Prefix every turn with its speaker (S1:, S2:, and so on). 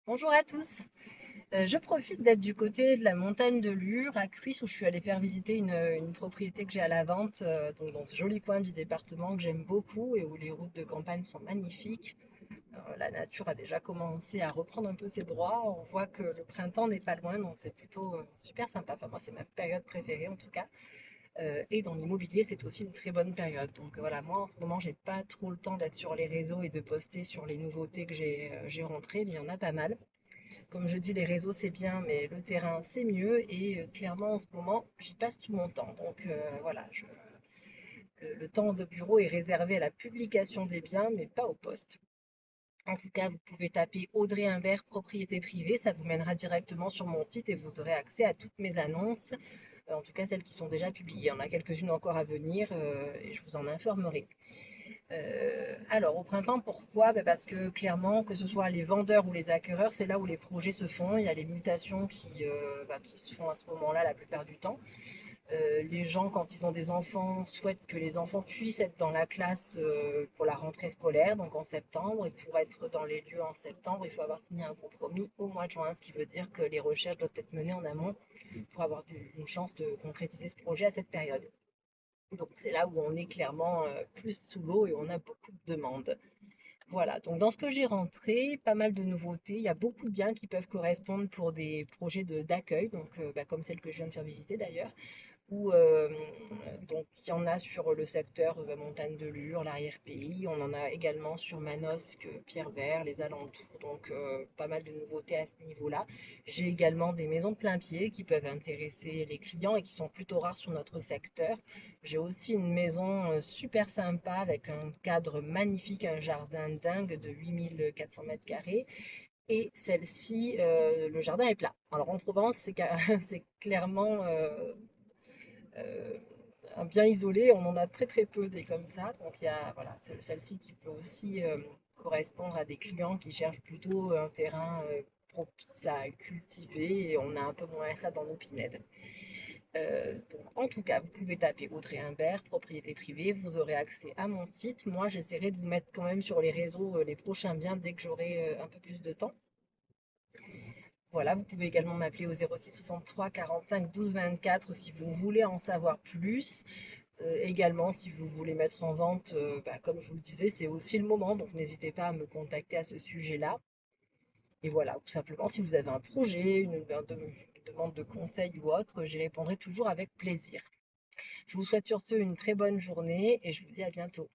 S1: Bonjour à tous. Je profite d'être du côté de la montagne de Lure, à Cruys, où je suis allée faire visiter une propriété que j'ai à la vente, donc dans ce joli coin du département que j'aime beaucoup et où les routes de campagne sont magnifiques. La nature a déjà commencé à reprendre un peu ses droits. On voit que le printemps n'est pas loin, donc c'est plutôt super sympa. Enfin, moi, c'est ma période préférée en tout cas. Et dans l'immobilier, c'est aussi une très bonne période. Donc voilà, moi en ce moment, j'ai pas trop le temps d'être sur les réseaux et de poster sur les nouveautés que j'ai rentrées, mais il y en a pas mal. Comme je dis, les réseaux c'est bien, mais le terrain c'est mieux. Et clairement en ce moment, j'y passe tout mon temps. Donc voilà, le temps de bureau est réservé à la publication des biens, mais pas au poste. En tout cas, vous pouvez taper Audrey Imbert, propriété privée, ça vous mènera directement sur mon site et vous aurez accès à toutes mes annonces, en tout cas celles qui sont déjà publiées. Il y en a quelques-unes encore à venir et je vous en informerai. Alors, au printemps, pourquoi? Ben, parce que clairement, que ce soit les vendeurs ou les acquéreurs, c'est là où les projets se font. Il y a les mutations qui se font à ce moment-là la plupart du temps. Les gens, quand ils ont des enfants, souhaitent que les enfants puissent être dans la classe pour la rentrée scolaire, donc en septembre. Et pour être dans les lieux en septembre, il faut avoir signé un compromis au mois de juin, ce qui veut dire que les recherches doivent être menées en amont pour avoir une chance de concrétiser ce projet à cette période. Donc c'est là où on est clairement plus sous l'eau et on a beaucoup de demandes. Voilà, donc dans ce que j'ai rentré, pas mal de nouveautés. Il y a beaucoup de biens qui peuvent correspondre pour des projets d'accueil, donc comme celle que je viens de faire visiter d'ailleurs. Où, donc il y en a sur le secteur Montagne de Lure, l'arrière-pays. On en a également sur Manosque, Pierrevert, les alentours. Donc pas mal de nouveautés à ce niveau-là. J'ai également des maisons de plein pied qui peuvent intéresser les clients et qui sont plutôt rares sur notre secteur. J'ai aussi une maison super sympa avec un cadre magnifique, un jardin dingue de 8400 mètres carrés. Et celle-ci, le jardin est plat. Alors en Provence, c'est clairement euh, un bien isolé. On en a très très peu des comme ça. Donc il y a voilà, celle-ci qui peut aussi correspondre à des clients qui cherchent plutôt un terrain propice à cultiver et on a un peu moins ça dans nos pinèdes. Donc en tout cas, vous pouvez taper Audrey Imbert, propriété privée, vous aurez accès à mon site. Moi, j'essaierai de vous mettre quand même sur les réseaux les prochains biens dès que j'aurai un peu plus de temps. Voilà, vous pouvez également m'appeler au 06 63 45 12 24 si vous voulez en savoir plus. Également, si vous voulez mettre en vente, comme je vous le disais, c'est aussi le moment, donc n'hésitez pas à me contacter à ce sujet-là. Et voilà, tout simplement, si vous avez un projet, une demande de conseil ou autre, j'y répondrai toujours avec plaisir. Je vous souhaite sur ce une très bonne journée et je vous dis à bientôt.